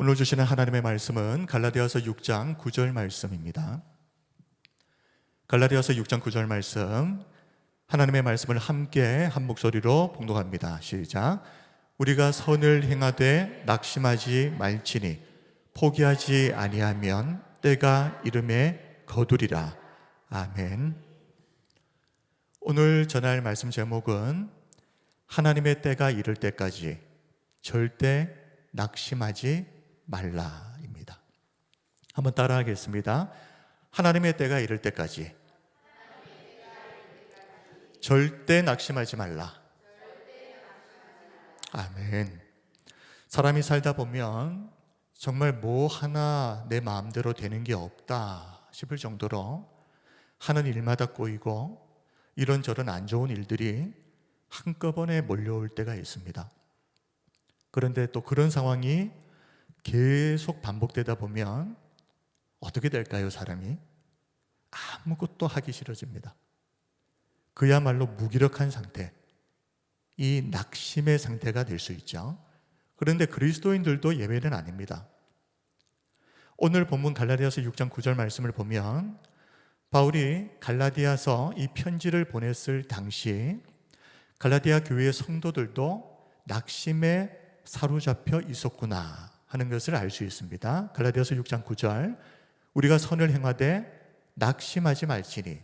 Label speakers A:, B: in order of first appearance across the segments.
A: 오늘 주시는 하나님의 말씀은 갈라디아서 6장 9절 말씀입니다. 갈라디아서 6장 9절 말씀, 하나님의 말씀을 함께 한 목소리로 봉독합니다. 시작. 우리가 선을 행하되 낙심하지 말지니 포기하지 아니하면 때가 이름에 거두리라. 아멘. 오늘 전할 말씀 제목은 하나님의 때가 이를 때까지 절대 낙심하지 말라입니다. 한번 따라하겠습니다. 하나님의 때가 이를 때까지 절대 낙심하지 말라. 아멘. 사람이 살다 보면 정말 뭐 하나 내 마음대로 되는 게 없다 싶을 정도로 하는 일마다 꼬이고 이런저런 안 좋은 일들이 한꺼번에 몰려올 때가 있습니다. 그런데 또 그런 상황이 계속 반복되다 보면 어떻게 될까요, 사람이? 아무것도 하기 싫어집니다. 그야말로 무기력한 상태, 이 낙심의 상태가 될 수 있죠. 그런데 그리스도인들도 예외는 아닙니다. 오늘 본문 갈라디아서 6장 9절 말씀을 보면 바울이 갈라디아서 이 편지를 보냈을 당시 갈라디아 교회의 성도들도 낙심에 사로잡혀 있었구나 하는 것을 알 수 있습니다. 갈라디아서 6장 9절, 우리가 선을 행하되 낙심하지 말지니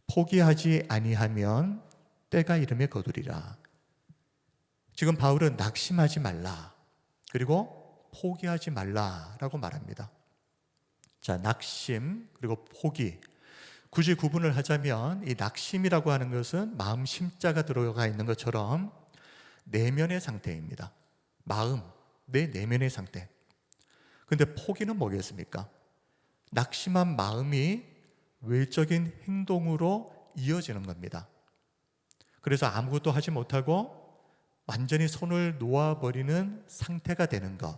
A: 포기하지 아니하면 때가 이름에 거두리라. 지금 바울은 낙심하지 말라, 그리고 포기하지 말라라고 말합니다. 자, 낙심 그리고 포기, 굳이 구분을 하자면 이 낙심이라고 하는 것은 마음 심자가 들어가 있는 것처럼 내면의 상태입니다. 마음, 내 내면의 상태. 근데 포기는 뭐겠습니까? 낙심한 마음이 외적인 행동으로 이어지는 겁니다. 그래서 아무것도 하지 못하고 완전히 손을 놓아버리는 상태가 되는 것,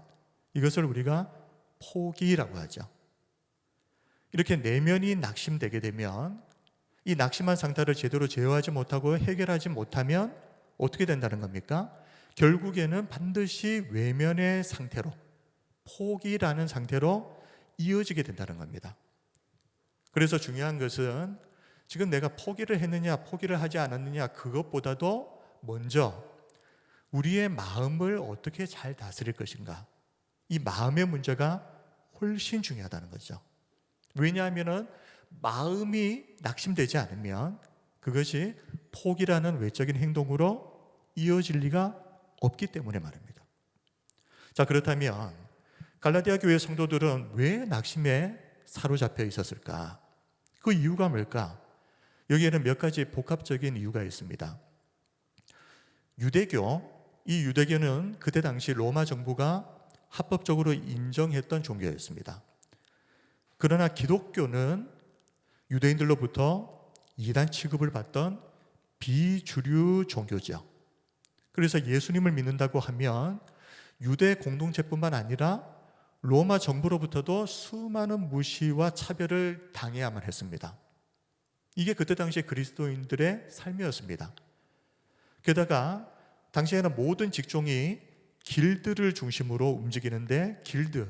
A: 이것을 우리가 포기라고 하죠. 이렇게 내면이 낙심되게 되면 이 낙심한 상태를 제대로 제어하지 못하고 해결하지 못하면 어떻게 된다는 겁니까? 결국에는 반드시 외면의 상태로, 포기라는 상태로 이어지게 된다는 겁니다. 그래서 중요한 것은 지금 내가 포기를 했느냐 포기를 하지 않았느냐, 그것보다도 먼저 우리의 마음을 어떻게 잘 다스릴 것인가, 이 마음의 문제가 훨씬 중요하다는 거죠. 왜냐하면 마음이 낙심되지 않으면 그것이 포기라는 외적인 행동으로 이어질 리가 없기 때문에 말입니다. 자, 그렇다면 갈라디아 교회 성도들은 왜 낙심에 사로잡혀 있었을까? 그 이유가 뭘까? 여기에는 몇 가지 복합적인 이유가 있습니다. 유대교, 이 유대교는 그때 당시 로마 정부가 합법적으로 인정했던 종교였습니다. 그러나 기독교는 유대인들로부터 이단 취급을 받던 비주류 종교죠. 그래서 예수님을 믿는다고 하면 유대 공동체뿐만 아니라 로마 정부로부터도 수많은 무시와 차별을 당해야만 했습니다. 이게 그때 당시 그리스도인들의 삶이었습니다. 게다가 당시에는 모든 직종이 길드를 중심으로 움직이는데, 길드,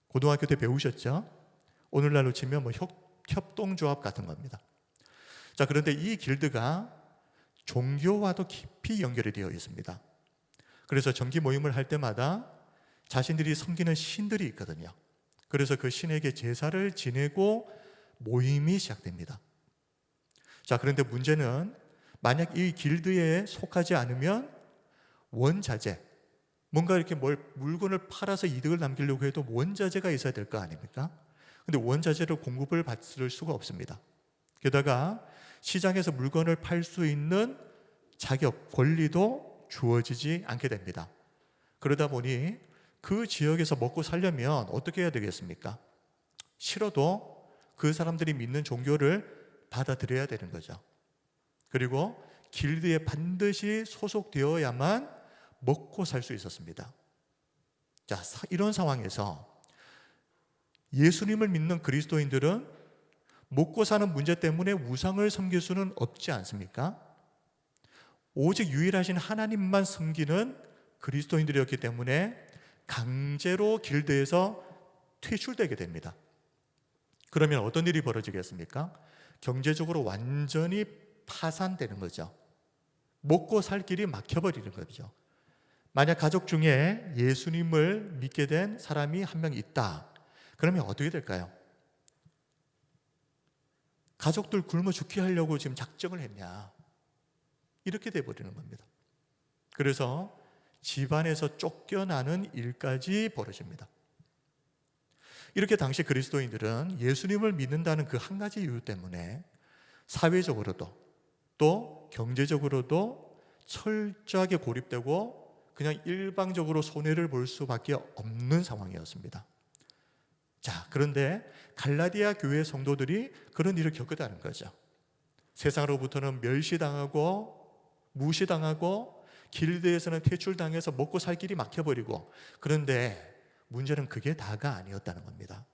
A: 고등학교 때 배우셨죠? 오늘날로 치면 협동조합 같은 겁니다. 자, 그런데 이 길드가 종교와도 깊이 연결이 되어 있습니다. 그래서 정기 모임을 할 때마다 자신들이 섬기는 신들이 있거든요. 그래서 그 신에게 제사를 지내고 모임이 시작됩니다. 자, 그런데 문제는 만약 이 길드에 속하지 않으면 원자재, 뭔가 이렇게 물건을 팔아서 이득을 남기려고 해도 원자재가 있어야 될 거 아닙니까? 근데 원자재를 공급을 받을 수가 없습니다. 게다가 시장에서 물건을 팔 수 있는 자격, 권리도 주어지지 않게 됩니다. 그러다 보니 그 지역에서 먹고 살려면 어떻게 해야 되겠습니까? 싫어도 그 사람들이 믿는 종교를 받아들여야 되는 거죠. 그리고 길드에 반드시 소속되어야만 먹고 살 수 있었습니다. 자, 이런 상황에서 예수님을 믿는 그리스도인들은 먹고 사는 문제 때문에 우상을 섬길 수는 없지 않습니까? 오직 유일하신 하나님만 섬기는 그리스도인들이었기 때문에 강제로 길드에서 퇴출되게 됩니다. 그러면 어떤 일이 벌어지겠습니까? 경제적으로 완전히 파산되는 거죠. 먹고 살 길이 막혀버리는 거죠. 만약 가족 중에 예수님을 믿게 된 사람이 한 명 있다. 그러면 어떻게 될까요? 가족들 굶어 죽게 하려고 지금 작정을 했냐? 이렇게 돼버리는 겁니다. 그래서 집안에서 쫓겨나는 일까지 벌어집니다. 이렇게 당시 그리스도인들은 예수님을 믿는다는 그 한 가지 이유 때문에 사회적으로도 또 경제적으로도 철저하게 고립되고 그냥 일방적으로 손해를 볼 수밖에 없는 상황이었습니다. 자, 그런데 갈라디아 교회 성도들이 그런 일을 겪었다는 거죠. 세상으로부터는 멸시당하고 무시당하고 길드에서는 퇴출당해서 먹고 살 길이 막혀버리고, 그런데 문제는 그게 다가 아니었다는 겁니다.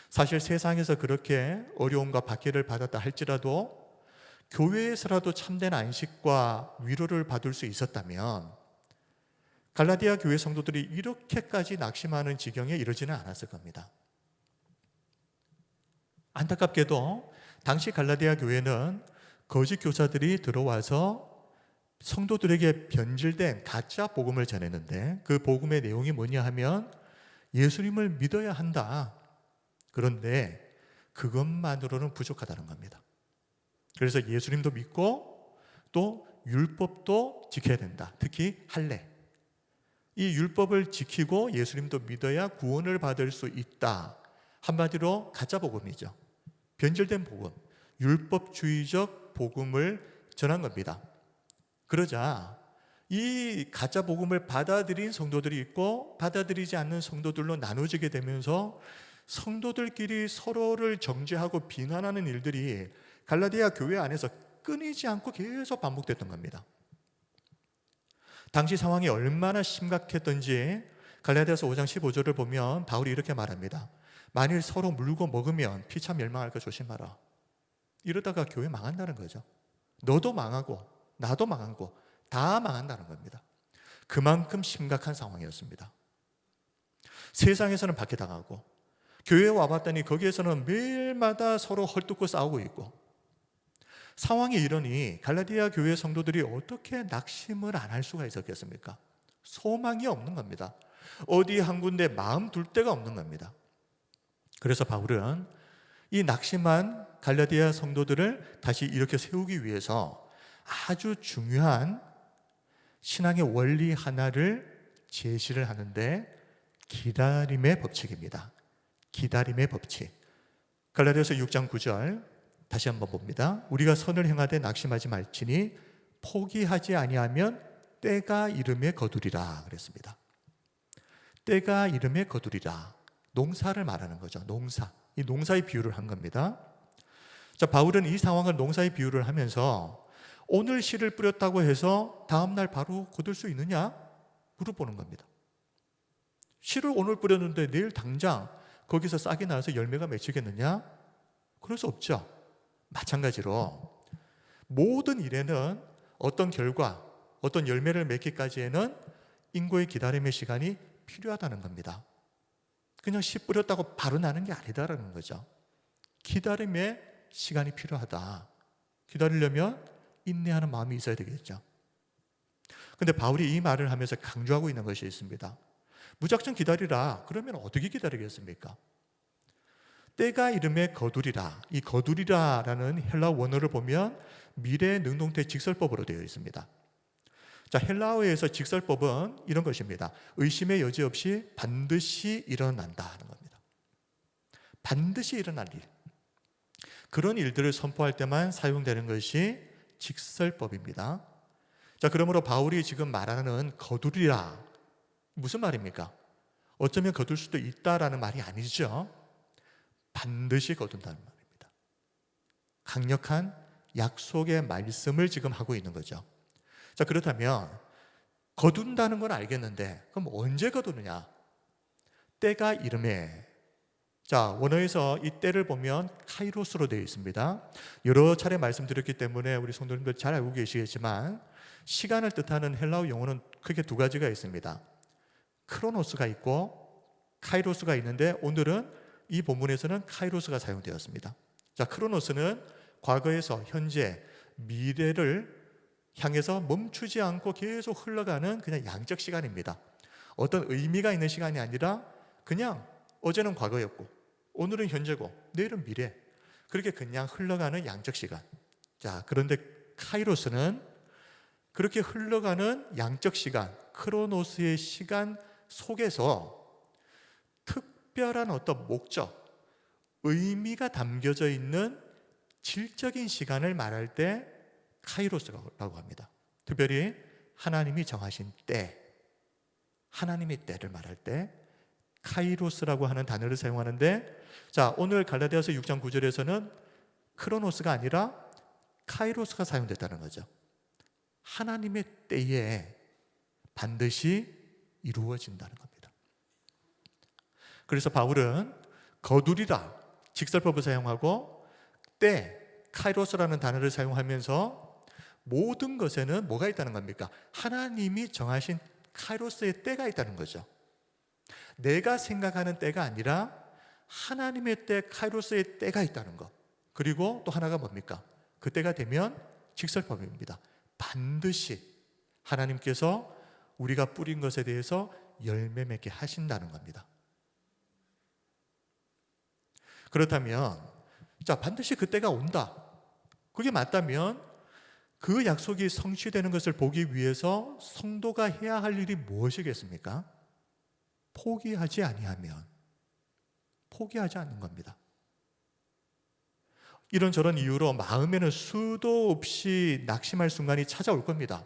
A: 사실 세상에서 그렇게 어려움과 박해를 받았다 할지라도 교회에서라도 참된 안식과 위로를 받을 수 있었다면 갈라디아 교회 성도들이 이렇게까지 낙심하는 지경에 이르지는 않았을 겁니다. 안타깝게도 당시 갈라디아 교회는 거짓 교사들이 들어와서 성도들에게 변질된 가짜 복음을 전했는데, 그 복음의 내용이 뭐냐 하면 예수님을 믿어야 한다. 그런데 그것만으로는 부족하다는 겁니다. 그래서 예수님도 믿고 또 율법도 지켜야 된다. 특히 할례. 이 율법을 지키고 예수님도 믿어야 구원을 받을 수 있다. 한마디로 가짜 복음이죠. 변질된 복음, 율법주의적 복음을 전한 겁니다. 그러자 이 가짜 복음을 받아들인 성도들이 있고 받아들이지 않는 성도들로 나눠지게 되면서 성도들끼리 서로를 정죄하고 비난하는 일들이 갈라디아 교회 안에서 끊이지 않고 계속 반복됐던 겁니다. 당시 상황이 얼마나 심각했던지 갈라디아서 5장 15절을 보면 바울이 이렇게 말합니다. 만일 서로 물고 먹으면 피차 멸망할까 조심하라. 이러다가 교회 망한다는 거죠. 너도 망하고 나도 망하고 다 망한다는 겁니다. 그만큼 심각한 상황이었습니다. 세상에서는 박해당하고 교회에 와봤더니 거기에서는 매일마다 서로 헐뜯고 싸우고 있고, 상황이 이러니 갈라디아 교회 성도들이 어떻게 낙심을 안 할 수가 있었겠습니까? 소망이 없는 겁니다. 어디 한 군데 마음 둘 데가 없는 겁니다. 그래서 바울은 이 낙심한 갈라디아 성도들을 다시 이렇게 세우기 위해서 아주 중요한 신앙의 원리 하나를 제시를 하는데, 기다림의 법칙입니다. 기다림의 법칙. 갈라디아서 6장 9절 다시 한번 봅니다. 우리가 선을 행하되 낙심하지 말지니 포기하지 아니하면 때가 이름에 거두리라 그랬습니다. 때가 이름에 거두리라. 농사를 말하는 거죠. 농사. 이 농사의 비유를 한 겁니다. 자, 바울은 이 상황을 농사의 비유를 하면서 오늘 씨를 뿌렸다고 해서 다음날 바로 거둘 수 있느냐? 물어보는 겁니다. 씨를 오늘 뿌렸는데 내일 당장 거기서 싹이 나서 열매가 맺히겠느냐? 그럴 수 없죠. 마찬가지로 모든 일에는 어떤 결과, 어떤 열매를 맺기까지에는 인고의 기다림의 시간이 필요하다는 겁니다. 그냥 씨 뿌렸다고 바로 나는 게 아니다라는 거죠. 기다림의 시간이 필요하다. 기다리려면 인내하는 마음이 있어야 되겠죠. 근데 바울이 이 말을 하면서 강조하고 있는 것이 있습니다. 무작정 기다리라. 그러면 어떻게 기다리겠습니까? 때가 이름에 거두리라. 이 거두리라라는 헬라어 원어를 보면 미래 능동태 직설법으로 되어 있습니다. 자, 헬라어에서 직설법은 이런 것입니다. 의심의 여지 없이 반드시 일어난다 하는 겁니다. 반드시 일어날 일. 그런 일들을 선포할 때만 사용되는 것이 직설법입니다. 자, 그러므로 바울이 지금 말하는 거두리라, 무슨 말입니까? 어쩌면 거둘 수도 있다라는 말이 아니죠. 반드시 거둔다는 말입니다. 강력한 약속의 말씀을 지금 하고 있는 거죠. 자, 그렇다면 거둔다는 건 알겠는데 그럼 언제 거두느냐? 때가 이름에. 자, 원어에서 이 때를 보면 카이로스로 되어 있습니다. 여러 차례 말씀드렸기 때문에 우리 성도님들 잘 알고 계시겠지만 시간을 뜻하는 헬라어 용어는 크게 두 가지가 있습니다. 크로노스가 있고 카이로스가 있는데 오늘은 이 본문에서는 카이로스가 사용되었습니다. 자, 크로노스는 과거에서 현재, 미래를 향해서 멈추지 않고 계속 흘러가는 그냥 양적 시간입니다. 어떤 의미가 있는 시간이 아니라 그냥 어제는 과거였고 오늘은 현재고 내일은 미래, 그렇게 그냥 흘러가는 양적 시간. 자, 그런데 카이로스는 그렇게 흘러가는 양적 시간, 크로노스의 시간 속에서 특별한 어떤 목적, 의미가 담겨져 있는 질적인 시간을 말할 때 카이로스라고 합니다. 특별히 하나님이 정하신 때, 하나님의 때를 말할 때 카이로스라고 하는 단어를 사용하는데, 자, 오늘 갈라디아서 6장 9절에서는 크로노스가 아니라 카이로스가 사용됐다는 거죠. 하나님의 때에 반드시 이루어진다는 겁니다. 그래서 바울은 거두리라 직설법을 사용하고 때, 카이로스라는 단어를 사용하면서 모든 것에는 뭐가 있다는 겁니까? 하나님이 정하신 카이로스의 때가 있다는 거죠. 내가 생각하는 때가 아니라 하나님의 때, 카이로스의 때가 있다는 것. 그리고 또 하나가 뭡니까? 그 때가 되면 직설법입니다. 반드시 하나님께서 우리가 뿌린 것에 대해서 열매 맺게 하신다는 겁니다. 그렇다면, 자, 반드시 그 때가 온다. 그게 맞다면 그 약속이 성취되는 것을 보기 위해서 성도가 해야 할 일이 무엇이겠습니까? 포기하지 아니하면 포기하지 않는 겁니다. 이런저런 이유로 마음에는 수도 없이 낙심할 순간이 찾아올 겁니다.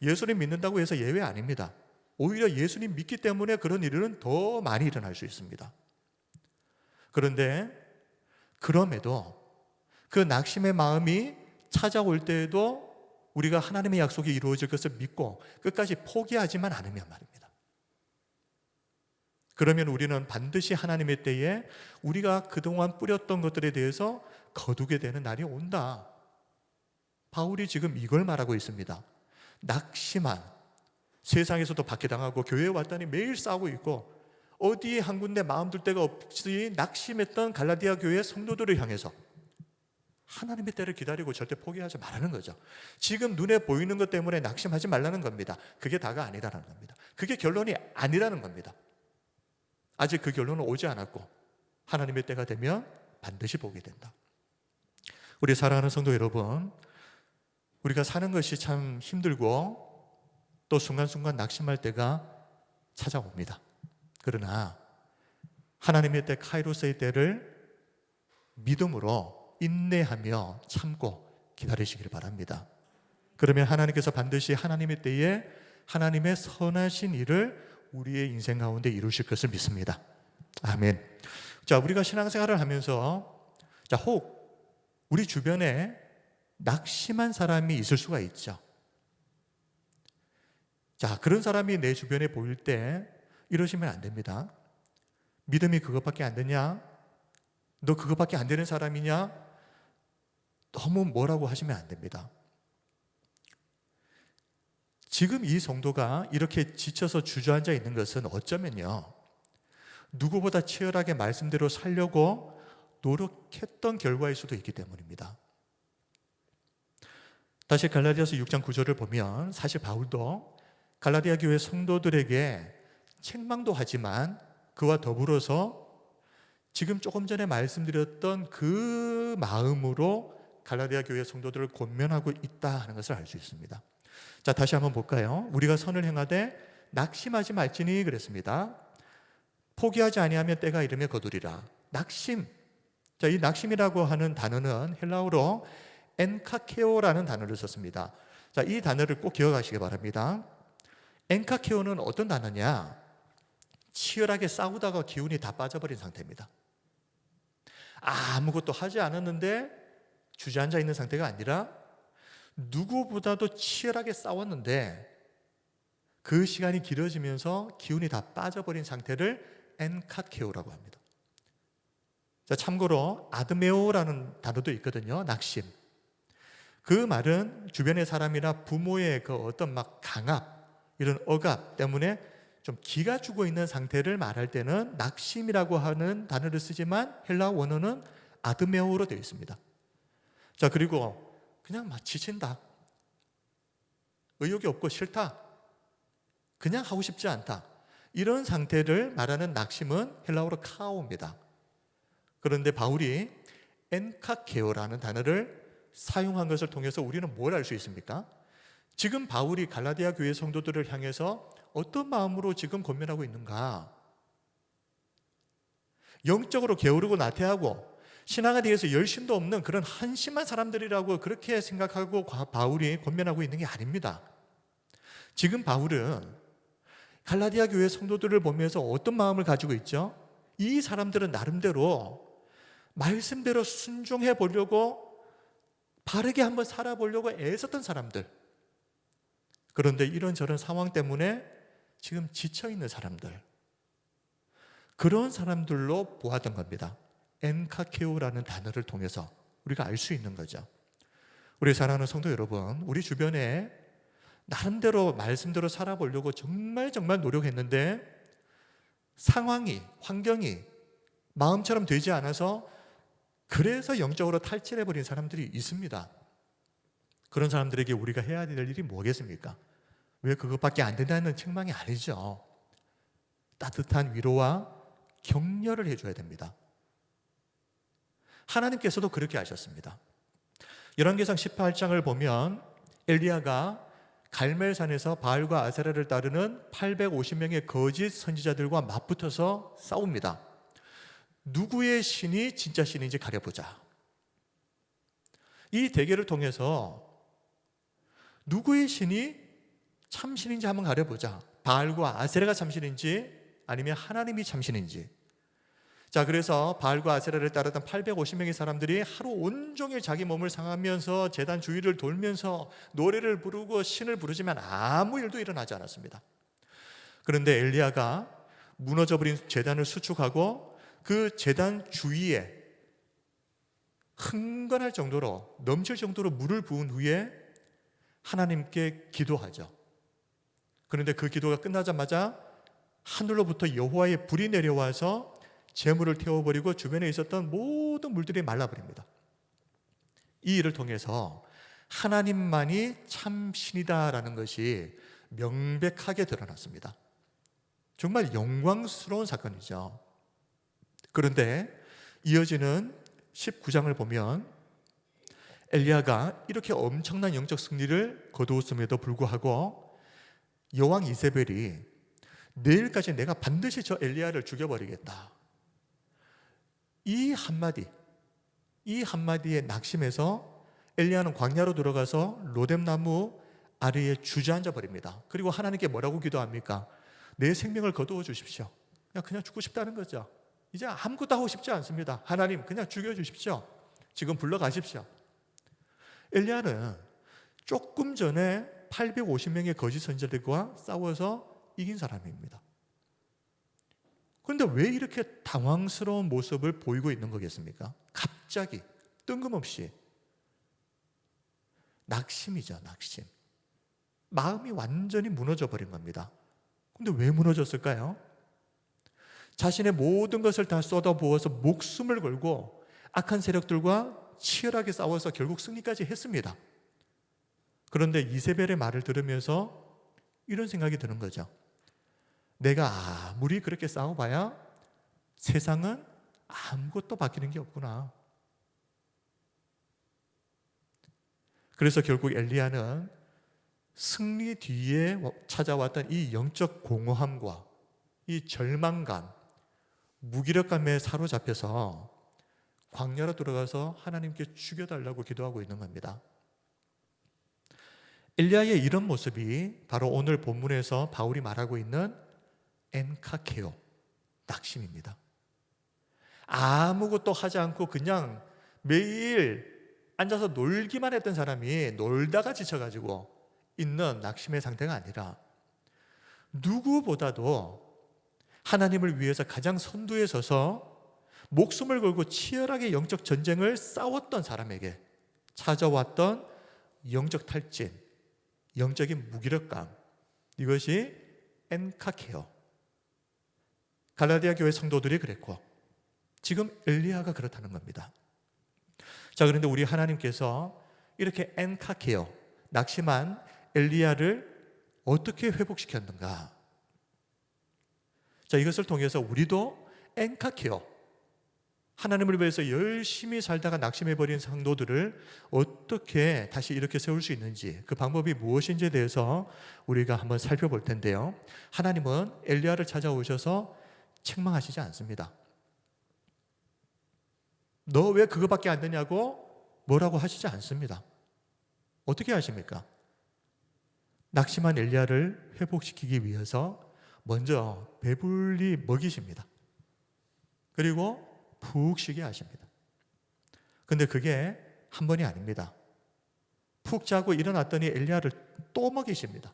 A: 예수님 믿는다고 해서 예외 아닙니다. 오히려 예수님 믿기 때문에 그런 일은 더 많이 일어날 수 있습니다. 그런데 그럼에도 그 낙심의 마음이 찾아올 때에도 우리가 하나님의 약속이 이루어질 것을 믿고 끝까지 포기하지만 않으면 말입니다. 그러면 우리는 반드시 하나님의 때에 우리가 그동안 뿌렸던 것들에 대해서 거두게 되는 날이 온다. 바울이 지금 이걸 말하고 있습니다. 낙심한, 세상에서도 박해당하고 교회에 왔더니 매일 싸우고 있고 어디에 한 군데 마음 둘 데가 없이 낙심했던 갈라디아 교회 성도들을 향해서 하나님의 때를 기다리고 절대 포기하지 말라는 거죠. 지금 눈에 보이는 것 때문에 낙심하지 말라는 겁니다. 그게 다가 아니다라는 겁니다. 그게 결론이 아니라는 겁니다. 아직 그 결론은 오지 않았고 하나님의 때가 되면 반드시 보게 된다. 우리 사랑하는 성도 여러분, 우리가 사는 것이 참 힘들고 또 순간순간 낙심할 때가 찾아옵니다. 그러나 하나님의 때, 카이로스의 때를 믿음으로 인내하며 참고 기다리시길 바랍니다. 그러면 하나님께서 반드시 하나님의 때에 하나님의 선하신 일을 우리의 인생 가운데 이루실 것을 믿습니다. 아멘. 자, 우리가 신앙생활을 하면서 혹 우리 주변에 낙심한 사람이 있을 수가 있죠. 자, 그런 사람이 내 주변에 보일 때 이러시면 안 됩니다. 믿음이 그것밖에 안 되냐? 너 그것밖에 안 되는 사람이냐? 너무 뭐라고 하시면 안 됩니다. 지금 이 성도가 이렇게 지쳐서 주저앉아 있는 것은 어쩌면요, 누구보다 치열하게 말씀대로 살려고 노력했던 결과일 수도 있기 때문입니다. 다시 갈라디아서 6장 9절을 보면 사실 바울도 갈라디아 교회 성도들에게 책망도 하지만 그와 더불어서 지금 조금 전에 말씀드렸던 그 마음으로 갈라디아 교회 성도들을 권면하고 있다 하는 것을 알 수 있습니다. 자, 다시 한번 볼까요? 우리가 선을 행하되 낙심하지 말지니 그랬습니다. 포기하지 아니하면 때가 이르면 거두리라. 낙심. 자, 이 낙심이라고 하는 단어는 헬라어로 엔카케오라는 단어를 썼습니다. 자, 이 단어를 꼭 기억하시기 바랍니다. 엔카케오는 어떤 단어냐? 치열하게 싸우다가 기운이 다 빠져버린 상태입니다. 아무것도 하지 않았는데 주저앉아 있는 상태가 아니라 누구보다도 치열하게 싸웠는데 그 시간이 길어지면서 기운이 다 빠져버린 상태를 엔카케오라고 합니다. 자, 참고로 아드메오라는 단어도 있거든요. 낙심. 그 말은 주변의 사람이나 부모의 그 어떤 강압 이런 억압 때문에 좀 기가 죽어 있는 상태를 말할 때는 낙심이라고 하는 단어를 쓰지만 헬라어 원어는 아드메오로 되어 있습니다. 자, 그리고 그냥 막 지친다, 의욕이 없고 싫다, 그냥 하고 싶지 않다, 이런 상태를 말하는 낙심은 헬라어로 카오입니다. 그런데 바울이 엔카케오라는 단어를 사용한 것을 통해서 우리는 뭘 알 수 있습니까? 지금 바울이 갈라디아 교회 성도들을 향해서 어떤 마음으로 지금 고민하고 있는가? 영적으로 게으르고 나태하고 신앙에 대해서 열심도 없는 그런 한심한 사람들이라고 그렇게 생각하고 바울이 권면하고 있는 게 아닙니다. 지금 바울은 갈라디아 교회 성도들을 보면서 어떤 마음을 가지고 있죠? 이 사람들은 나름대로 말씀대로 순종해 보려고, 바르게 한번 살아보려고 애썼던 사람들, 그런데 이런저런 상황 때문에 지금 지쳐있는 사람들, 그런 사람들로 보았던 겁니다. 엔카케오라는 단어를 통해서 우리가 알 수 있는 거죠. 우리 사랑하는 성도 여러분, 우리 주변에 나름대로 말씀대로 살아보려고 정말 노력했는데 상황이, 환경이 마음처럼 되지 않아서 그래서 영적으로 탈진해버린 사람들이 있습니다. 그런 사람들에게 우리가 해야 될 일이 뭐겠습니까? 왜 그것밖에 안 된다는 책망이 아니죠. 따뜻한 위로와 격려를 해줘야 됩니다. 하나님께서도 그렇게 하셨습니다. 열왕기상 18장을 보면 엘리야가 갈멜산에서 바알과 아세라를 따르는 850명의 거짓 선지자들과 맞붙어서 싸웁니다. 누구의 신이 진짜 신인지 가려보자. 이 대결을 통해서 누구의 신이 참신인지 한번 가려보자. 바알과 아세라가 참신인지 아니면 하나님이 참신인지. 자, 그래서 바알과 아세라를 따르던 850명의 사람들이 하루 온종일 자기 몸을 상하면서 제단 주위를 돌면서 노래를 부르고 신을 부르지만 아무 일도 일어나지 않았습니다. 그런데 엘리야가 무너져버린 제단을 수축하고 그 제단 주위에 흥건할 정도로, 넘칠 정도로 물을 부은 후에 하나님께 기도하죠. 그런데 그 기도가 끝나자마자 하늘로부터 여호와의 불이 내려와서 재물을 태워버리고 주변에 있었던 모든 물들이 말라버립니다. 이 일을 통해서 하나님만이 참신이다라는 것이 명백하게 드러났습니다. 정말 영광스러운 사건이죠. 그런데 이어지는 19장을 보면 엘리야가 이렇게 엄청난 영적 승리를 거두었음에도 불구하고 여왕 이세벨이 내일까지 내가 반드시 저 엘리야를 죽여버리겠다, 이 한마디에 낙심해서 엘리야는 광야로 들어가서 로뎀나무 아래에 주저앉아 버립니다. 그리고 하나님께 뭐라고 기도합니까? 내 생명을 거두어 주십시오. 그냥 죽고 싶다는 거죠. 이제 아무것도 하고 싶지 않습니다. 하나님, 그냥 죽여주십시오. 지금 불러가십시오. 엘리야는 조금 전에 850명의 거짓 선지자들과 싸워서 이긴 사람입니다. 그런데 왜 이렇게 당황스러운 모습을 보이고 있는 거겠습니까? 갑자기 뜬금없이. 낙심이죠, 낙심. 마음이 완전히 무너져 버린 겁니다. 그런데 왜 무너졌을까요? 자신의 모든 것을 다 쏟아부어서 목숨을 걸고 악한 세력들과 치열하게 싸워서 결국 승리까지 했습니다. 그런데 이세벨의 말을 들으면서 이런 생각이 드는 거죠. 내가 아무리 그렇게 싸워봐야 세상은 아무것도 바뀌는 게 없구나. 그래서 결국 엘리야는 승리 뒤에 찾아왔던 이 영적 공허함과 이 절망감, 무기력감에 사로잡혀서 광야로 들어가서 하나님께 죽여달라고 기도하고 있는 겁니다. 엘리야의 이런 모습이 바로 오늘 본문에서 바울이 말하고 있는 엔카케오, 낙심입니다. 아무것도 하지 않고 그냥 매일 앉아서 놀기만 했던 사람이 놀다가 지쳐가지고 있는 낙심의 상태가 아니라 누구보다도 하나님을 위해서 가장 선두에 서서 목숨을 걸고 치열하게 영적 전쟁을 싸웠던 사람에게 찾아왔던 영적 탈진, 영적인 무기력감, 이것이 엔카케요. 갈라디아 교회 성도들이 그랬고 지금 엘리야가 그렇다는 겁니다. 자, 그런데 우리 하나님께서 이렇게 엔카케요, 낙심한 엘리야를 어떻게 회복시켰는가? 자, 이것을 통해서 우리도 엔카케요, 하나님을 위해서 열심히 살다가 낙심해버린 성도들을 어떻게 다시 이렇게 세울 수 있는지, 그 방법이 무엇인지에 대해서 우리가 한번 살펴볼 텐데요. 하나님은 엘리야를 찾아오셔서 책망하시지 않습니다. 너 왜 그거밖에 안 되냐고 뭐라고 하시지 않습니다. 어떻게 하십니까? 낙심한 엘리야를 회복시키기 위해서 먼저 배불리 먹이십니다. 그리고 푹 쉬게 하십니다. 근데 그게 한 번이 아닙니다. 푹 자고 일어났더니 엘리야를 또 먹이십니다.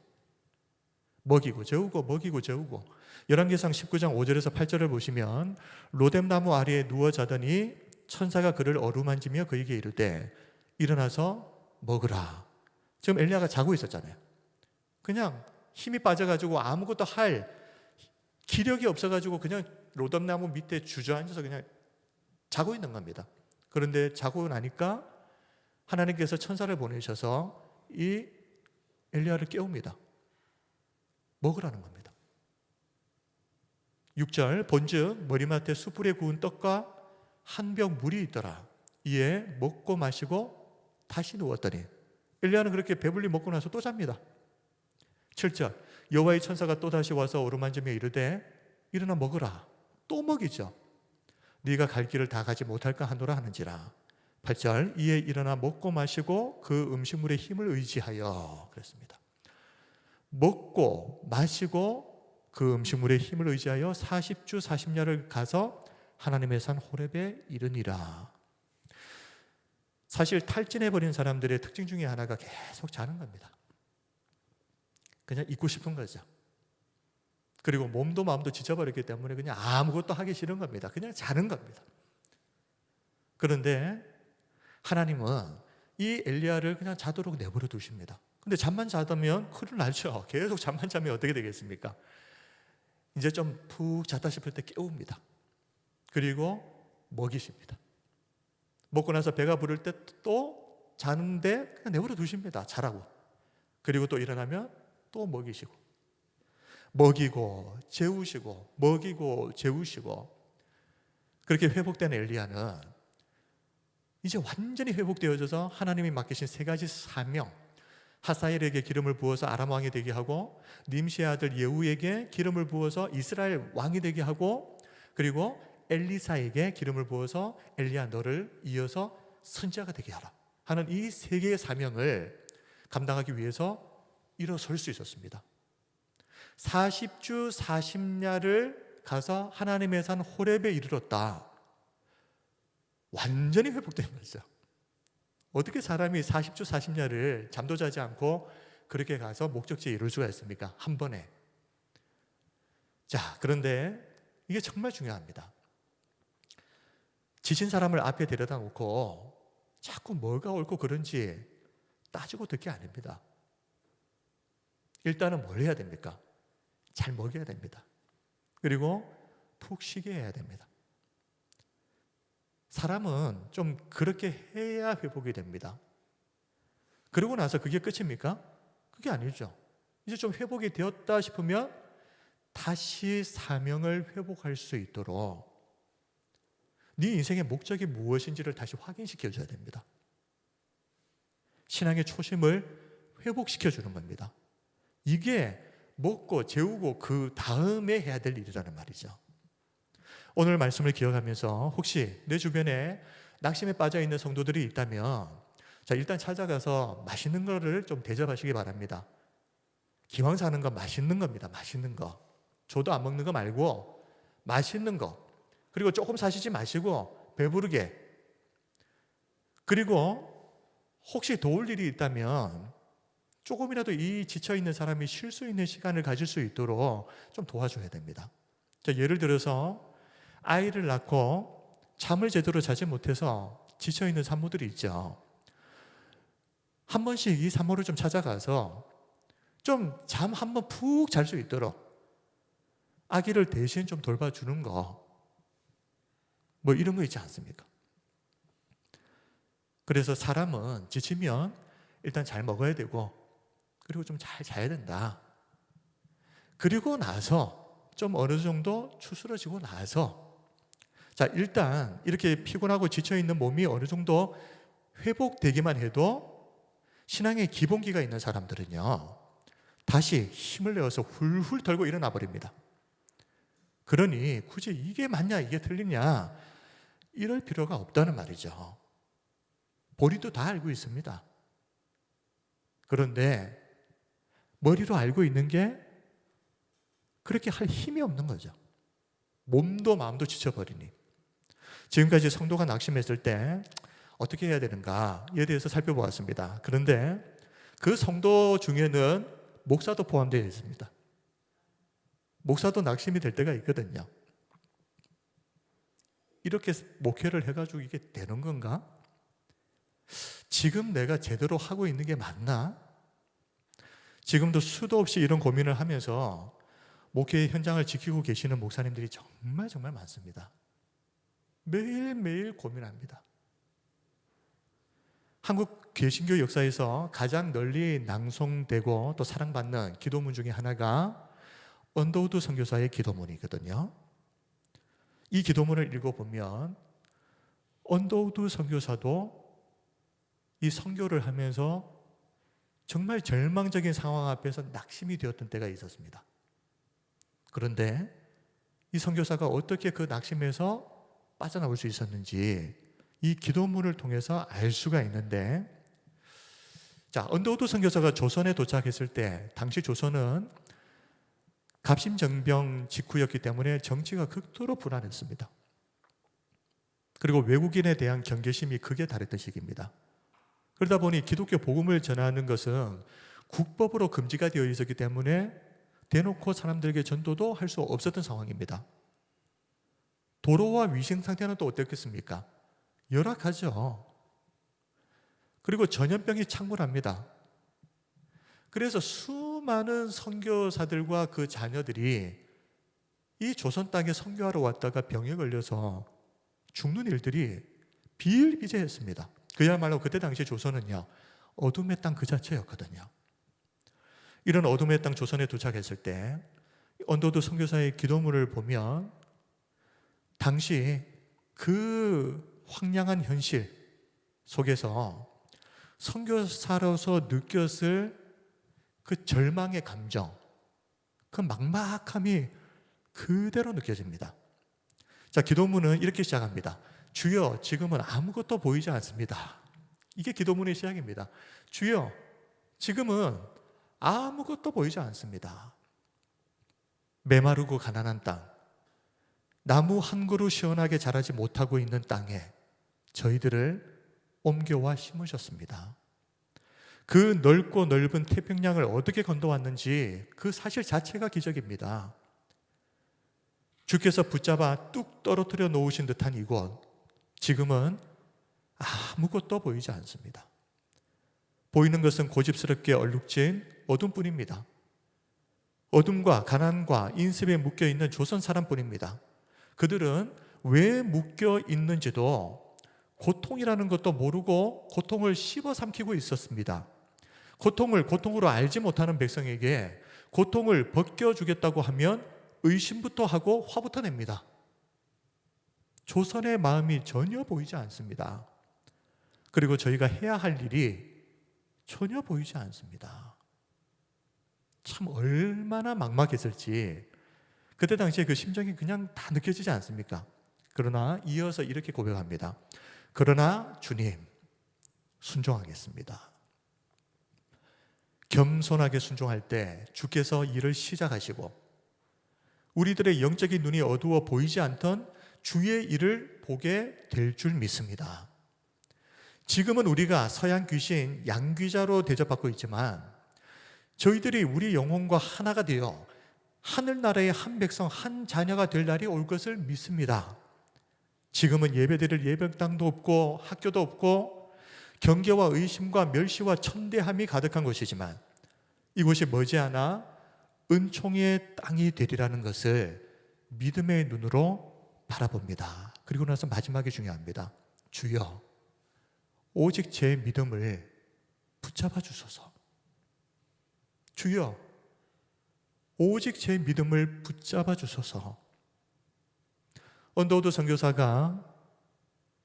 A: 먹이고 재우고 먹이고 재우고. 열왕기상 19장 5절에서 8절을 보시면 로뎀나무 아래에 누워 자더니 천사가 그를 어루만지며 그에게 이르되 일어나서 먹으라. 지금 엘리야가 자고 있었잖아요. 그냥 힘이 빠져가지고 아무것도 할 기력이 없어가지고 그냥 로뎀나무 밑에 주저앉아서 그냥 자고 있는 겁니다. 그런데 자고 나니까 하나님께서 천사를 보내셔서 이 엘리야를 깨웁니다. 먹으라는 겁니다. 6절 본즉 머리맡에 숯불에 구운 떡과 한 병 물이 있더라. 이에 먹고 마시고 다시 누웠더니 엘리야는 그렇게 배불리 먹고 나서 또 잡니다. 7절 여호와의 천사가 또 다시 와서 어루만지며 이르되 일어나 먹으라. 또 먹이죠. 네가 갈 길을 다 가지 못할까 하노라 하는지라. 8절 이에 일어나 먹고 마시고 그 음식물의 힘을 의지하여 그랬습니다. 먹고 마시고 그 음식물의 힘을 의지하여 40주 40야를 가서 하나님의 산 호렙에 이르니라. 사실 탈진해버린 사람들의 특징 중에 하나가 계속 자는 겁니다. 그냥 있고 싶은 거죠. 그리고 몸도 마음도 지쳐버렸기 때문에 그냥 아무것도 하기 싫은 겁니다. 그냥 자는 겁니다. 그런데 하나님은 이 엘리야를 그냥 자도록 내버려 두십니다. 근데 잠만 자다면 큰일 나죠. 계속 잠만 자면 어떻게 되겠습니까? 이제 좀 푹 잤다 싶을 때 깨웁니다. 그리고 먹이십니다. 먹고 나서 배가 부를 때 또 자는데 그냥 내버려 두십니다. 자라고. 그리고 또 일어나면 또 먹이시고 먹이고 재우시고 먹이고 재우시고. 그렇게 회복된 엘리야는 이제 완전히 회복되어져서 하나님이 맡기신 세 가지 사명, 하사엘에게 기름을 부어서 아람 왕이 되게 하고 님시의 아들 예후에게 기름을 부어서 이스라엘 왕이 되게 하고 그리고 엘리사에게 기름을 부어서 엘리야 너를 이어서 선지자가 되게 하라 하는 이 세 개의 사명을 감당하기 위해서 일어설 수 있었습니다. 40주 40야를 가서 하나님의 산 호렙에 이르렀다. 완전히 회복된 거죠. 어떻게 사람이 40주 40야를 잠도 자지 않고 그렇게 가서 목적지에 이룰 수가 있습니까? 한 번에. 자, 그런데 이게 정말 중요합니다. 지친 사람을 앞에 데려다 놓고 자꾸 뭐가 옳고 그런지 따지고 듣기 아닙니다. 일단은 뭘 해야 됩니까? 잘 먹여야 됩니다. 그리고 푹 쉬게 해야 됩니다. 사람은 좀 그렇게 해야 회복이 됩니다. 그러고 나서 그게 끝입니까? 그게 아니죠. 이제 좀 회복이 되었다 싶으면 다시 사명을 회복할 수 있도록 네 인생의 목적이 무엇인지를 다시 확인시켜줘야 됩니다. 신앙의 초심을 회복시켜주는 겁니다. 이게 먹고 재우고 그 다음에 해야 될 일이라는 말이죠. 오늘 말씀을 기억하면서 혹시 내 주변에 낙심에 빠져 있는 성도들이 있다면 자, 일단 찾아가서 맛있는 거를 좀 대접하시기 바랍니다. 기왕 사는 거 맛있는 겁니다. 맛있는 거. 저도 안 먹는 거 말고 맛있는 거. 그리고 조금 사시지 마시고 배부르게. 그리고 혹시 도울 일이 있다면 조금이라도 이 지쳐있는 사람이 쉴 수 있는 시간을 가질 수 있도록 좀 도와줘야 됩니다. 자, 예를 들어서 아이를 낳고 잠을 제대로 자지 못해서 지쳐있는 산모들이 있죠. 한 번씩 이 산모를 좀 찾아가서 좀 잠 한번 푹 잘 수 있도록 아기를 대신 좀 돌봐주는 거, 뭐 이런 거 있지 않습니까? 그래서 사람은 지치면 일단 잘 먹어야 되고, 그리고 좀 잘 자야 된다. 그리고 나서 좀 어느 정도 추스러지고 나서, 자, 일단 이렇게 피곤하고 지쳐있는 몸이 어느 정도 회복되기만 해도 신앙의 기본기가 있는 사람들은요, 다시 힘을 내어서 훌훌 털고 일어나 버립니다. 그러니 굳이 이게 맞냐 이게 틀리냐 이럴 필요가 없다는 말이죠. 본인도 다 알고 있습니다. 그런데 머리로 알고 있는 게 그렇게 할 힘이 없는 거죠. 몸도 마음도 지쳐버리니. 지금까지 성도가 낙심했을 때 어떻게 해야 되는가에 대해서 살펴보았습니다. 그런데 그 성도 중에는 목사도 포함되어 있습니다. 목사도 낙심이 될 때가 있거든요. 이렇게 목회를 해가지고 이게 되는 건가? 지금 내가 제대로 하고 있는 게 맞나? 지금도 수도 없이 이런 고민을 하면서 목회 현장을 지키고 계시는 목사님들이 정말 많습니다. 매일매일 고민합니다. 한국 개신교 역사에서 가장 널리 낭송되고 또 사랑받는 기도문 중에 하나가 언더우드 선교사의 기도문이거든요. 이 기도문을 읽어보면 언더우드 선교사도 이 선교를 하면서 정말 절망적인 상황 앞에서 낙심이 되었던 때가 있었습니다. 그런데 이 선교사가 어떻게 그 낙심에서 빠져나올 수 있었는지 이 기도문을 통해서 알 수가 있는데, 자, 언더우드 선교사가 조선에 도착했을 때 당시 조선은 갑신정병 직후였기 때문에 정치가 극도로 불안했습니다. 그리고 외국인에 대한 경계심이 극에 달했던 시기입니다. 그러다 보니 기독교 복음을 전하는 것은 국법으로 금지가 되어 있었기 때문에 대놓고 사람들에게 전도도 할 수 없었던 상황입니다. 도로와 위생 상태는 또 어땠겠습니까? 열악하죠. 그리고 전염병이 창궐합니다. 그래서 수많은 선교사들과 그 자녀들이 이 조선 땅에 선교하러 왔다가 병에 걸려서 죽는 일들이 비일비재했습니다. 그야말로 그때 당시 조선은요, 어둠의 땅 그 자체였거든요. 이런 어둠의 땅 조선에 도착했을 때 언더우드 선교사의 기도문을 보면 당시 그 황량한 현실 속에서 선교사로서 느꼈을 그 절망의 감정, 그 막막함이 그대로 느껴집니다. 자, 기도문은 이렇게 시작합니다. 주여, 지금은 아무것도 보이지 않습니다. 이게 기도문의 시작입니다. 주여, 지금은 아무것도 보이지 않습니다. 메마르고 가난한 땅, 나무 한 그루 시원하게 자라지 못하고 있는 땅에 저희들을 옮겨와 심으셨습니다. 그 넓고 넓은 태평양을 어떻게 건너왔는지 그 사실 자체가 기적입니다. 주께서 붙잡아 뚝 떨어뜨려 놓으신 듯한 이곳, 지금은 아무것도 보이지 않습니다. 보이는 것은 고집스럽게 얼룩진 어둠뿐입니다. 어둠과 가난과 인습에 묶여있는 조선 사람뿐입니다. 그들은 왜 묶여 있는지도 고통이라는 것도 모르고 고통을 씹어 삼키고 있었습니다. 고통을 고통으로 알지 못하는 백성에게 고통을 벗겨주겠다고 하면 의심부터 하고 화부터 냅니다. 조선의 마음이 전혀 보이지 않습니다. 그리고 저희가 해야 할 일이 전혀 보이지 않습니다. 참 얼마나 막막했을지 그때 당시에 그 심정이 그냥 다 느껴지지 않습니까? 그러나 이어서 이렇게 고백합니다. 그러나 주님, 순종하겠습니다. 겸손하게 순종할 때 주께서 일을 시작하시고 우리들의 영적인 눈이 어두워 보이지 않던 주의 일을 보게 될 줄 믿습니다. 지금은 우리가 서양 귀신 양귀자로 대접받고 있지만 저희들이 우리 영혼과 하나가 되어 하늘나라의 한 백성 한 자녀가 될 날이 올 것을 믿습니다. 지금은 예배드릴 예배당도 없고 학교도 없고 경계와 의심과 멸시와 천대함이 가득한 것이지만 이곳이 머지않아 은총의 땅이 되리라는 것을 믿음의 눈으로 바라봅니다. 그리고 나서 마지막이 중요합니다. 주여, 오직 제 믿음을 붙잡아 주소서. 주여, 오직 제 믿음을 붙잡아 주소서. 언더우드 선교사가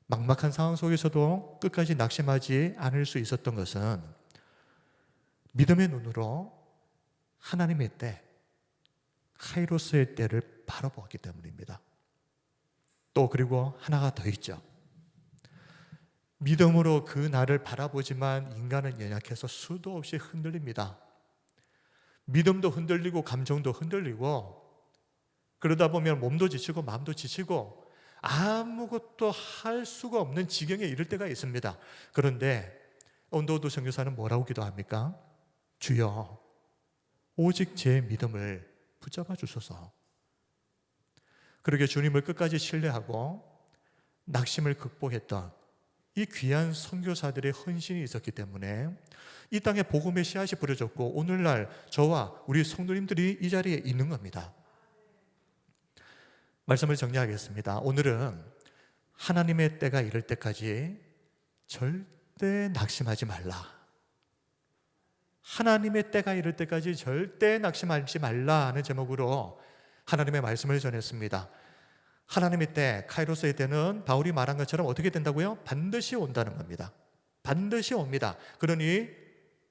A: 막막한 상황 속에서도 끝까지 낙심하지 않을 수 있었던 것은 믿음의 눈으로 하나님의 때, 카이로스의 때를 바라보았기 때문입니다. 또 그리고 하나가 더 있죠. 믿음으로 그 날을 바라보지만 인간은 연약해서 수도 없이 흔들립니다. 믿음도 흔들리고 감정도 흔들리고, 그러다 보면 몸도 지치고 마음도 지치고 아무것도 할 수가 없는 지경에 이를 때가 있습니다. 그런데 언더우드 선교사는 뭐라고 기도합니까? 주여, 오직 제 믿음을 붙잡아 주소서. 그러게 주님을 끝까지 신뢰하고 낙심을 극복했던 이 귀한 선교사들의 헌신이 있었기 때문에 이 땅에 복음의 씨앗이 뿌려졌고 오늘날 저와 우리 성도님들이 이 자리에 있는 겁니다. 말씀을 정리하겠습니다. 오늘은 하나님의 때가 이를 때까지 절대 낙심하지 말라. 하나님의 때가 이를 때까지 절대 낙심하지 말라 하는 제목으로 하나님의 말씀을 전했습니다. 하나님의 때, 카이로스의 때는 바울이 말한 것처럼 어떻게 된다고요? 반드시 온다는 겁니다. 반드시 옵니다. 그러니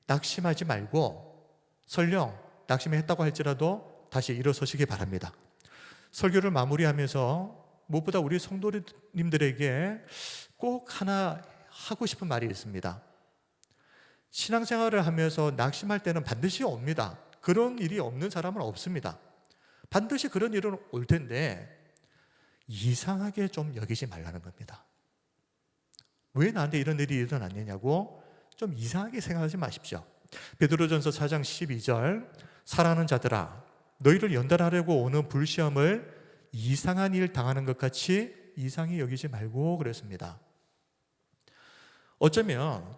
A: 낙심하지 말고 설령 낙심했다고 할지라도 다시 일어서시기 바랍니다. 설교를 마무리하면서 무엇보다 우리 성도님들에게 꼭 하나 하고 싶은 말이 있습니다. 신앙생활을 하면서 낙심할 때는 반드시 옵니다. 그런 일이 없는 사람은 없습니다. 반드시 그런 일은 올 텐데 이상하게 좀 여기지 말라는 겁니다. 왜 나한테 이런 일이 일어났느냐고 좀 이상하게 생각하지 마십시오. 베드로전서 4장 12절, 사랑하는 자들아, 너희를 연단하려고 오는 불시험을 이상한 일 당하는 것 같이 이상히 여기지 말고 그랬습니다. 어쩌면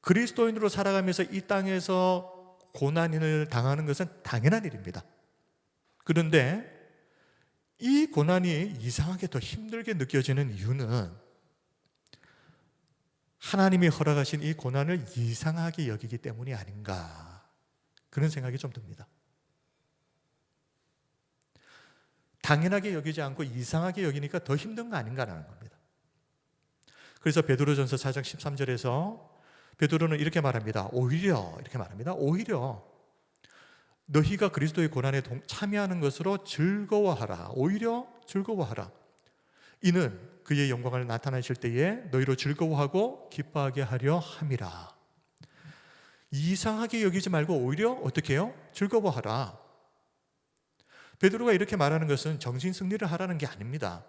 A: 그리스도인으로 살아가면서 이 땅에서 고난을 당하는 것은 당연한 일입니다. 그런데 이 고난이 이상하게 더 힘들게 느껴지는 이유는 하나님이 허락하신 이 고난을 이상하게 여기기 때문이 아닌가, 그런 생각이 좀 듭니다. 당연하게 여기지 않고 이상하게 여기니까 더 힘든 거 아닌가라는 겁니다. 그래서 베드로전서 4장 13절에서 베드로는 이렇게 말합니다. 오히려 너희가 그리스도의 고난에 참여하는 것으로 즐거워하라. 오히려 즐거워하라. 이는 그의 영광을 나타내실 때에 너희로 즐거워하고 기뻐하게 하려 함이라. 이상하게 여기지 말고 오히려 어떻게 해요? 즐거워하라. 베드로가 이렇게 말하는 것은 정신 승리를 하라는 게 아닙니다.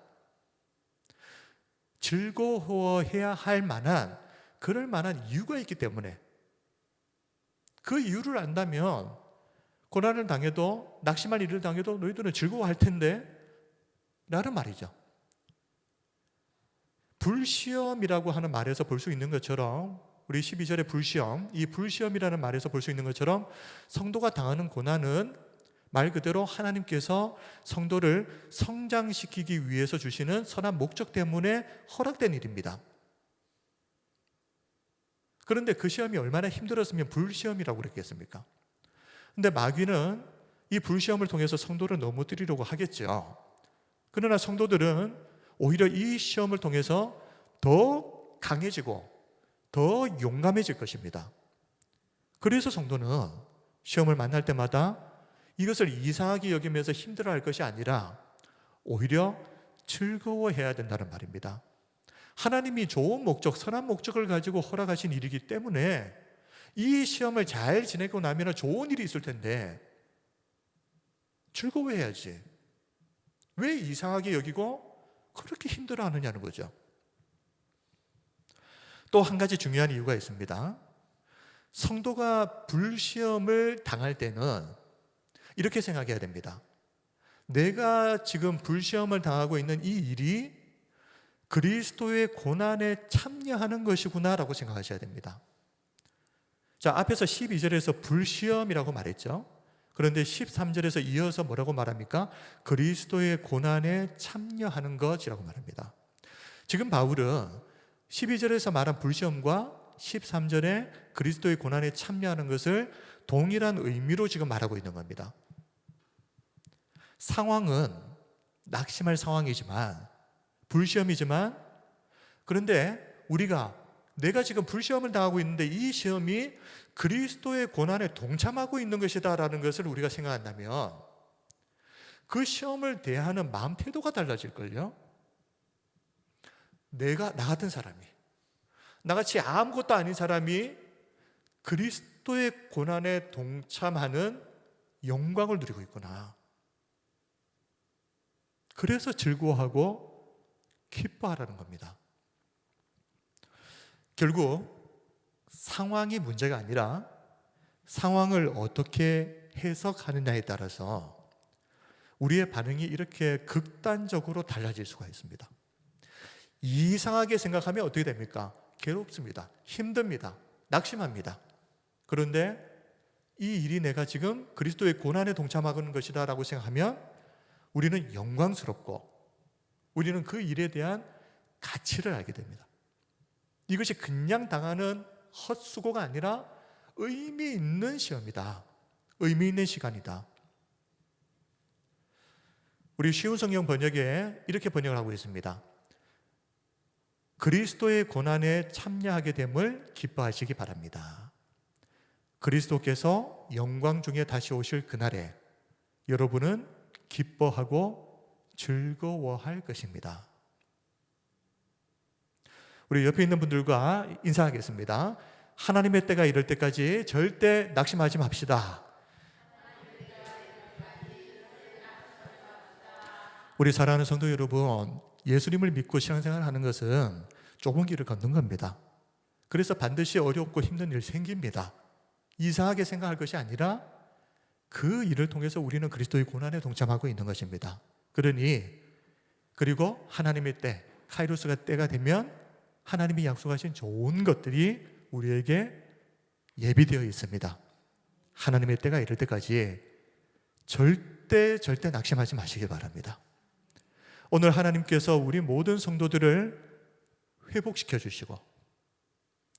A: 즐거워해야 할 만한, 그럴 만한 이유가 있기 때문에, 그 이유를 안다면 고난을 당해도, 낙심할 일을 당해도 너희들은 즐거워할 텐데 라는 말이죠. 불시험이라고 하는 말에서 볼 수 있는 것처럼, 우리 12절의 불시험, 이 불시험이라는 말에서 볼 수 있는 것처럼 성도가 당하는 고난은 말 그대로 하나님께서 성도를 성장시키기 위해서 주시는 선한 목적 때문에 허락된 일입니다. 그런데 그 시험이 얼마나 힘들었으면 불시험이라고 그랬겠습니까? 근데 마귀는 이 불시험을 통해서 성도를 넘어뜨리려고 하겠죠. 그러나 성도들은 오히려 이 시험을 통해서 더 강해지고 더 용감해질 것입니다. 그래서 성도는 시험을 만날 때마다 이것을 이상하게 여기면서 힘들어할 것이 아니라 오히려 즐거워해야 된다는 말입니다. 하나님이 좋은 목적, 선한 목적을 가지고 허락하신 일이기 때문에 이 시험을 잘 지내고 나면 좋은 일이 있을 텐데 즐거워해야지. 왜 이상하게 여기고 그렇게 힘들어하느냐는 거죠. 또 한 가지 중요한 이유가 있습니다. 성도가 불시험을 당할 때는 이렇게 생각해야 됩니다. 내가 지금 불시험을 당하고 있는 이 일이 그리스도의 고난에 참여하는 것이구나 라고 생각하셔야 됩니다. 자, 앞에서 12절에서 불시험이라고 말했죠. 그런데 13절에서 이어서 뭐라고 말합니까? 그리스도의 고난에 참여하는 것이라고 말합니다. 지금 바울은 12절에서 말한 불시험과 13절에 그리스도의 고난에 참여하는 것을 동일한 의미로 지금 말하고 있는 겁니다. 상황은 낙심할 상황이지만, 불시험이지만, 그런데 내가 지금 불시험을 당하고 있는데 이 시험이 그리스도의 고난에 동참하고 있는 것이다라는 것을 우리가 생각한다면 그 시험을 대하는 마음 태도가 달라질걸요. 나 같은 사람이, 나같이 아무것도 아닌 사람이 그리스도의 고난에 동참하는 영광을 누리고 있구나. 그래서 즐거워하고 기뻐하라는 겁니다. 결국 상황이 문제가 아니라 상황을 어떻게 해석하느냐에 따라서 우리의 반응이 이렇게 극단적으로 달라질 수가 있습니다. 이상하게 생각하면 어떻게 됩니까? 괴롭습니다. 힘듭니다. 낙심합니다. 그런데 이 일이 내가 지금 그리스도의 고난에 동참하는 것이다 라고 생각하면 우리는 영광스럽고 우리는 그 일에 대한 가치를 알게 됩니다. 이것이 그냥 당하는 헛수고가 아니라 의미 있는 시험이다. 의미 있는 시간이다. 우리 쉬운 성경 번역에 이렇게 번역을 하고 있습니다. 그리스도의 고난에 참여하게 됨을 기뻐하시기 바랍니다. 그리스도께서 영광 중에 다시 오실 그날에 여러분은 기뻐하고 즐거워할 것입니다. 우리 옆에 있는 분들과 인사하겠습니다. 하나님의 때가 이럴 때까지 절대 낙심하지 맙시다. 우리 사랑하는 성도 여러분, 예수님을 믿고 신앙생활을 하는 것은 좁은 길을 걷는 겁니다. 그래서 반드시 어렵고 힘든 일 생깁니다. 이상하게 생각할 것이 아니라 그 일을 통해서 우리는 그리스도의 고난에 동참하고 있는 것입니다. 그리고 하나님의 때, 카이로스가 때가 되면 하나님이 약속하신 좋은 것들이 우리에게 예비되어 있습니다. 하나님의 때가 이럴 때까지 절대 낙심하지 마시기 바랍니다. 오늘 하나님께서 우리 모든 성도들을 회복시켜 주시고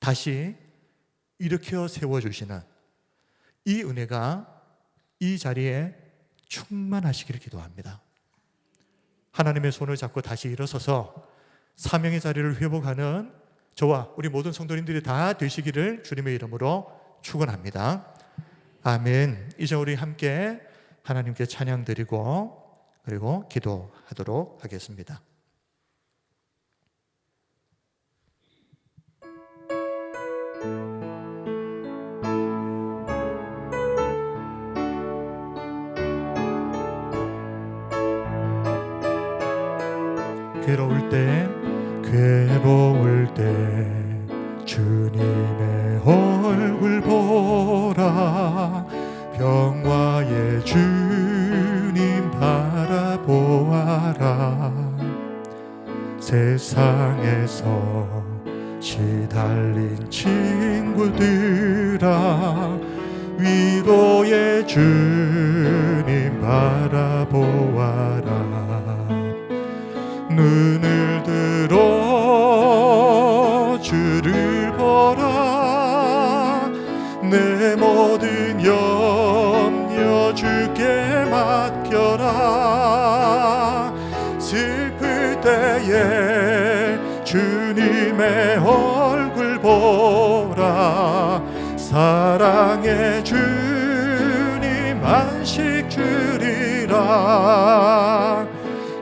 A: 다시 일으켜 세워주시는 이 은혜가 이 자리에 충만하시기를 기도합니다. 하나님의 손을 잡고 다시 일어서서 사명의 자리를 회복하는 저와 우리 모든 성도님들이 다 되시기를 주님의 이름으로 축원합니다. 아멘. 이제 우리 함께 하나님께 찬양 드리고 그리고 기도하도록 하겠습니다. 괴로울 때 주님의 얼굴 보라. 평화의 주님 바라보아라. 세상에서 시달린 친구들아, 위로의 주님 바라보아라. 눈을 들어 주를 보라. 내 모든 염려 주께 맡겨라. 슬플 때에 주님의 얼굴 보라. 사랑의 주님 안식 주리라.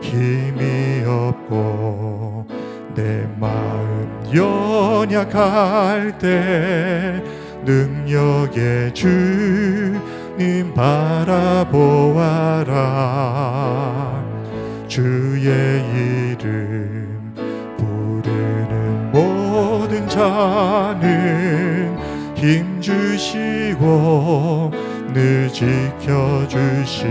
A: 힘이 없고 내 마음 연약할 때 능력의 주님 바라보아라. 주의 이름 부르는 모든 자는 힘 주시고 늘 지켜주시리.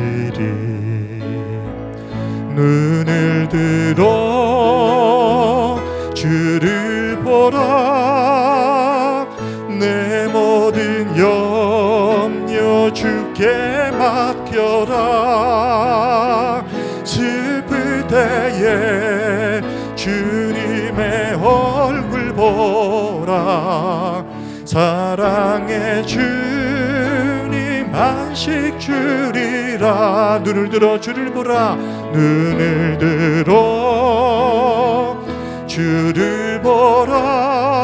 A: 눈을 들어 주를 보라. 내 모든 주께 맡겨라. 슬플 때에 주님의 얼굴 보라. 사랑의 주님 안식 주리라. 눈을 들어 주를 보라. 눈을 들어 주를 보라.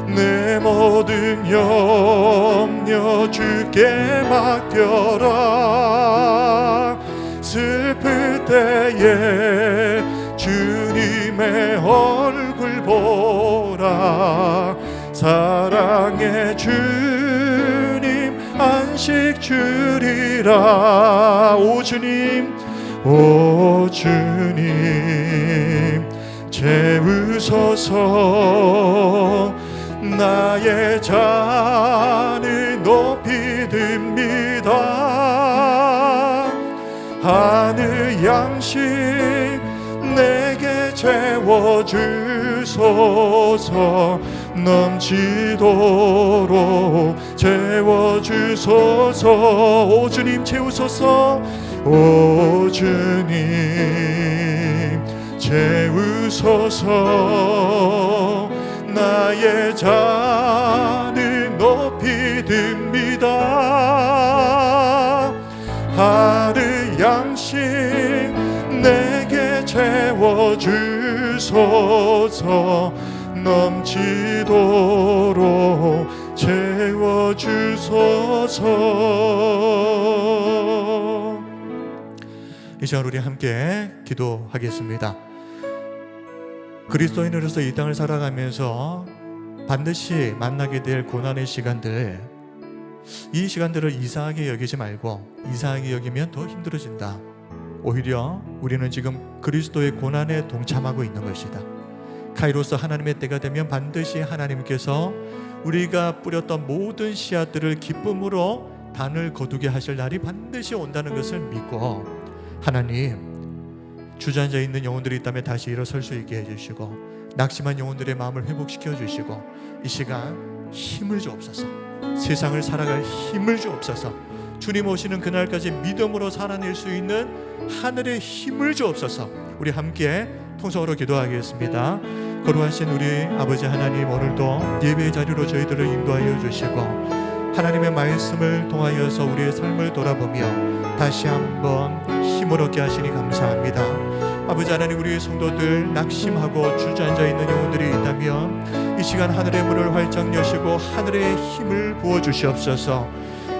A: 내 모든 염려 주께 맡겨라. 슬플 때에 주님의 얼굴 보라. 사랑의 주님 안식 주리라. 오 주님, 오 주님, 채우소서. 나의 잔을 높이 듭니다. 하늘 양식 내게 채워주소서. 넘치도록 채워주소서. 오 주님 채우소서. 오 주님 채우소서. 나의 잔을 높이 듭니다. 하늘 양식 내게 채워주소서. 넘치도록 채워주소서. 이 시간 우리 함께 기도하겠습니다. 그리스도인으로서 이 땅을 살아가면서 반드시 만나게 될 고난의 시간들, 이 시간들을 이상하게 여기지 말고, 이상하게 여기면 더 힘들어진다. 오히려 우리는 지금 그리스도의 고난에 동참하고 있는 것이다. 카이로스 하나님의 때가 되면 반드시 하나님께서 우리가 뿌렸던 모든 씨앗들을 기쁨으로 단을 거두게 하실 날이 반드시 온다는 것을 믿고, 하나님 주저앉아 있는 영혼들이 있다면 다시 일어설 수 있게 해주시고, 낙심한 영혼들의 마음을 회복시켜 주시고, 이 시간 힘을 주옵소서. 세상을 살아갈 힘을 주옵소서. 주님 오시는 그날까지 믿음으로 살아낼 수 있는 하늘의 힘을 주옵소서. 우리 함께 통성으로 기도하겠습니다. 거룩하신 우리 아버지 하나님, 오늘도 예배의 자리로 저희들을 인도하여 주시고, 하나님의 말씀을 통하여서 우리의 삶을 돌아보며 다시 한번 힘을 얻게 하시니 감사합니다. 아버지 하나님, 우리의 성도들 낙심하고 주저앉아 있는 영혼들이 있다면 이 시간 하늘의 문을 활짝 여시고 하늘의 힘을 부어주시옵소서.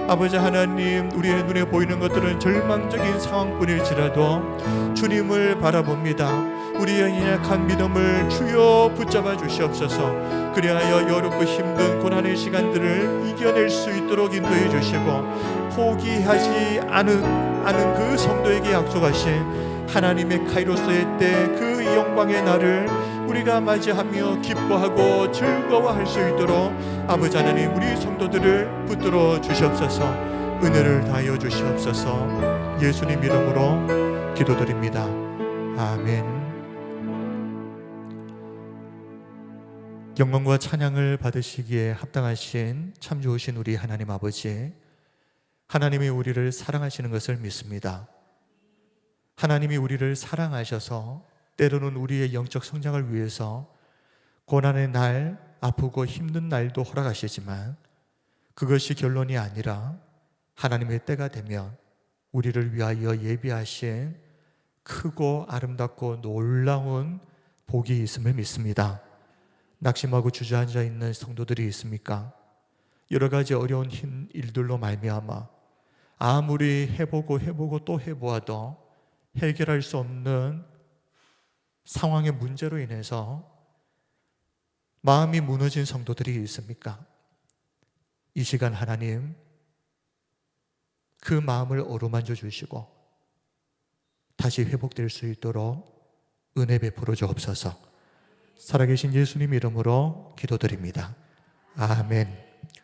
A: 아버지 하나님, 우리의 눈에 보이는 것들은 절망적인 상황뿐일지라도 주님을 바라봅니다. 우리의 연약한 믿음을 주여 붙잡아 주시옵소서. 그리하여 어렵고 힘든 고난의 시간들을 이겨낼 수 있도록 인도해 주시고, 포기하지 않은 그 성도에게 약속하신 하나님의 카이로스의 때, 그 영광의 날을 우리가 맞이하며 기뻐하고 즐거워할 수 있도록 아버지 하나님, 우리 성도들을 붙들어 주시옵소서. 은혜를 다하여 주시옵소서. 예수님 이름으로 기도드립니다. 아멘. 영광과 찬양을 받으시기에 합당하신 참 좋으신 우리 하나님 아버지, 하나님이 우리를 사랑하시는 것을 믿습니다. 하나님이 우리를 사랑하셔서 때로는 우리의 영적 성장을 위해서 고난의 날, 아프고 힘든 날도 허락하시지만 그것이 결론이 아니라 하나님의 때가 되면 우리를 위하여 예비하신 크고 아름답고 놀라운 복이 있음을 믿습니다. 낙심하고 주저앉아 있는 성도들이 있습니까? 여러 가지 어려운 일들로 말미암아 아무리 해보고 또 해보아도 해결할 수 없는 상황의 문제로 인해서 마음이 무너진 성도들이 있습니까? 이 시간 하나님, 그 마음을 어루만져 주시고 다시 회복될 수 있도록 은혜 베풀어 주옵소서. 살아계신 예수님 이름으로 기도드립니다. 아멘.